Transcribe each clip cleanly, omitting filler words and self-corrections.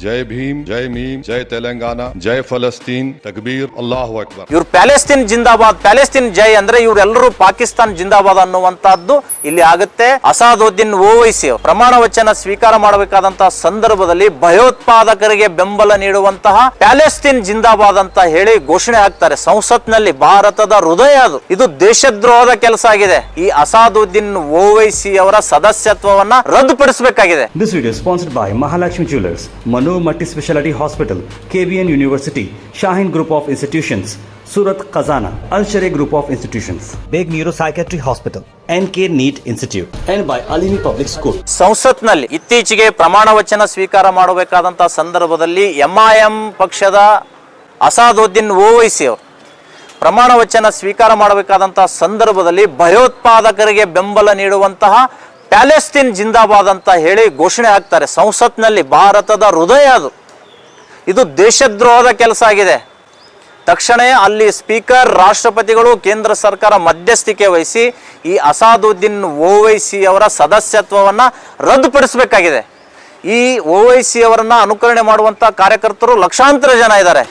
जय भीम, जय मीम, जय तेलंगाना, जय फलस्तीन, तकबीर, अल्लाहु अक्बर. ಇವ್ರು ಪ್ಯಾಲೆಸ್ತೀನ್ ಜಿಂದಾಬಾದ್, ಪ್ಯಾಲೆಸ್ತೀನ್ ಜೈ ಅಂದ್ರೆ ಇವರೆಲ್ಲರೂ ಪಾಕಿಸ್ತಾನ್ ಜಿಂದಾಬಾದ್ ಅನ್ನುವಂತಹದ್ದು ಇಲ್ಲಿ ಆಗುತ್ತೆ. ಅಸಾದುದ್ದೀನ್ ಓವೈಸಿ ಪ್ರಮಾಣ ವಚನ ಸ್ವೀಕಾರ ಮಾಡಬೇಕಾದಂತಹ ಸಂದರ್ಭದಲ್ಲಿ ಭಯೋತ್ಪಾದಕರಿಗೆ ಬೆಂಬಲ ನೀಡುವಂತಹ ಪ್ಯಾಲೆಸ್ತೀನ್ ಜಿಂದಾಬಾದ್ ಅಂತ ಹೇಳಿ ಘೋಷಣೆ ಹಾಕ್ತಾರೆ ಸಂಸತ್ನಲ್ಲಿ. ಭಾರತದ ಹೃದಯ ಅದು. ಇದು ದೇಶದ್ರೋಹದ ಕೆಲಸ ಆಗಿದೆ. ಈ ಅಸಾದುದ್ದೀನ್ ಓವೈಸಿ ಅವರ ಸದಸ್ಯತ್ವವನ್ನ ರದ್ದುಪಡಿಸಬೇಕಾಗಿದೆ. This video is sponsored by Mahalakshmi Jewelers, Manu Multi-Speciality Hospital, KBN University, Shaheen Group of Institutions, Surat Khazana, Al-Sharia Group of Institutions, Beg Neuropsychiatry Hospital, NK NEET Institute, and by Alimi Public School. ಸಂಸತ್ನಲ್ಲಿ ಇತ್ತೀಚೆಗೆ ಪ್ರಮಾಣ ವಚನ ಸ್ವೀಕಾರ ಮಾಡಬೇಕಾದಂತಹ ಸಂದರ್ಭದಲ್ಲಿ MIM ಪಕ್ಷದ ಅಸಾದುದ್ದೀನ್ ಓವೈಸಿ ಅವರು ಪ್ರಮಾಣ ವಚನ ಸ್ವೀಕಾರ ಮಾಡಬೇಕಾದಂತಹ ಸಂದರ್ಭದಲ್ಲಿ ಭಯೋತ್ಪಾದಕರಿಗೆ ಬೆಂಬಲ ನೀಡುವಂತಹ ಪ್ಯಾಲೆಸ್ತೀನ್ ಜಿಂದಾಬಾದ್ ಅಂತ ಹೇಳಿ ಘೋಷಣೆ ಹಾಕ್ತಾರೆ ಸಂಸತ್ನಲ್ಲಿ. ಭಾರತದ ಹೃದಯ ಅದು. ಇದು ದೇಶದ್ರೋಹದ ಕೆಲಸ ಆಗಿದೆ. ತಕ್ಷಣ ಅಲ್ಲಿ ಸ್ಪೀಕರ್, ರಾಷ್ಟ್ರಪತಿಗಳು, ಕೇಂದ್ರ ಸರ್ಕಾರ ಮಧ್ಯಸ್ಥಿಕೆ ವಹಿಸಿ ಈ ಅಸಾದುದ್ದೀನ್ ಓವೈಸಿ ಅವರ ಸದಸ್ಯತ್ವವನ್ನ ರದ್ದುಪಡಿಸಬೇಕಾಗಿದೆ. ಈ ಓವೈಸಿ ಅವರನ್ನ ಅನುಕರಣೆ ಮಾಡುವಂತ ಕಾರ್ಯಕರ್ತರು ಲಕ್ಷಾಂತರ ಜನ ಇದ್ದಾರೆ.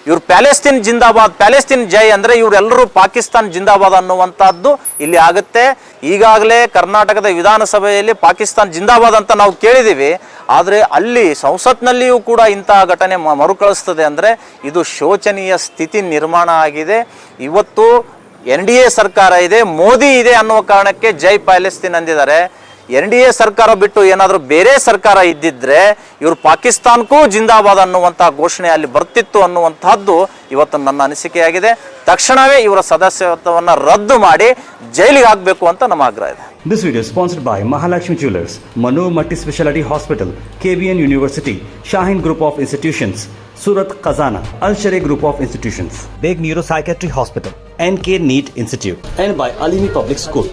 ಇವ್ರು ಪ್ಯಾಲೆಸ್ತೀನ್ ಜಿಂದಾಬಾದ್, ಪ್ಯಾಲೆಸ್ತೀನ್ ಜೈ ಅಂದ್ರೆ ಇವರೆಲ್ಲರೂ ಪಾಕಿಸ್ತಾನ್ ಜಿಂದಾಬಾದ್ ಅನ್ನುವಂತಹದ್ದು ಇಲ್ಲಿ ಆಗುತ್ತೆ. ಈಗಾಗಲೇ ಕರ್ನಾಟಕದ ವಿಧಾನಸಭೆಯಲ್ಲಿ ಪಾಕಿಸ್ತಾನ್ ಜಿಂದಾಬಾದ್ ಅಂತ ನಾವು ಕೇಳಿದ್ದೀವಿ. ಆದರೆ ಅಲ್ಲಿ ಸಂಸತ್ನಲ್ಲಿಯೂ ಕೂಡ ಇಂತಹ ಘಟನೆ ಮರುಕಳಿಸ್ತದೆ ಅಂದರೆ ಇದು ಶೋಚನೀಯ ಸ್ಥಿತಿ ನಿರ್ಮಾಣ ಆಗಿದೆ. ಇವತ್ತು NDA ಸರ್ಕಾರ ಇದೆ, ಮೋದಿ ಇದೆ ಅನ್ನುವ ಕಾರಣಕ್ಕೆ ಜೈ ಪ್ಯಾಲೆಸ್ತೀನ್ ಅಂದಿದ್ದಾರೆ. NDA ಸರ್ಕಾರ ಬಿಟ್ಟು ಏನಾದರೂ ಬೇರೆ ಸರ್ಕಾರ ಇದ್ದಿದ್ರೆ ಇವರು ಪಾಕಿಸ್ತಾನಕ್ಕೂ ಜಿಂದಾಬಾದ್ ಅನ್ನುವಂತಹ ಘೋಷಣೆ ಅಲ್ಲಿ ಬರ್ತಿತ್ತು ಅನ್ನುವಂತಹದ್ದು ಇವತ್ತು ನನ್ನ ಅನಿಸಿಕೆಯಾಗಿದೆ. ತಕ್ಷಣವೇ ಇವರ ಸದಸ್ಯತ್ವವನ್ನು ರದ್ದು ಮಾಡಿ ಜೈಲಿಗೆ ಹಾಕಬೇಕು ಅಂತ ನಮ್ಮ ಆಗ್ರಹ ಇದೆ. This video is sponsored by Mahalakshmi Jewelers, Manu Multi-Speciality Hospital, KBN University, Shaheen Group of Institutions, Surat Khazana, Al-Sharia Group of Institutions, Beg Neuropsychiatry Hospital, NK NEET Institute, and by Alimi Public School.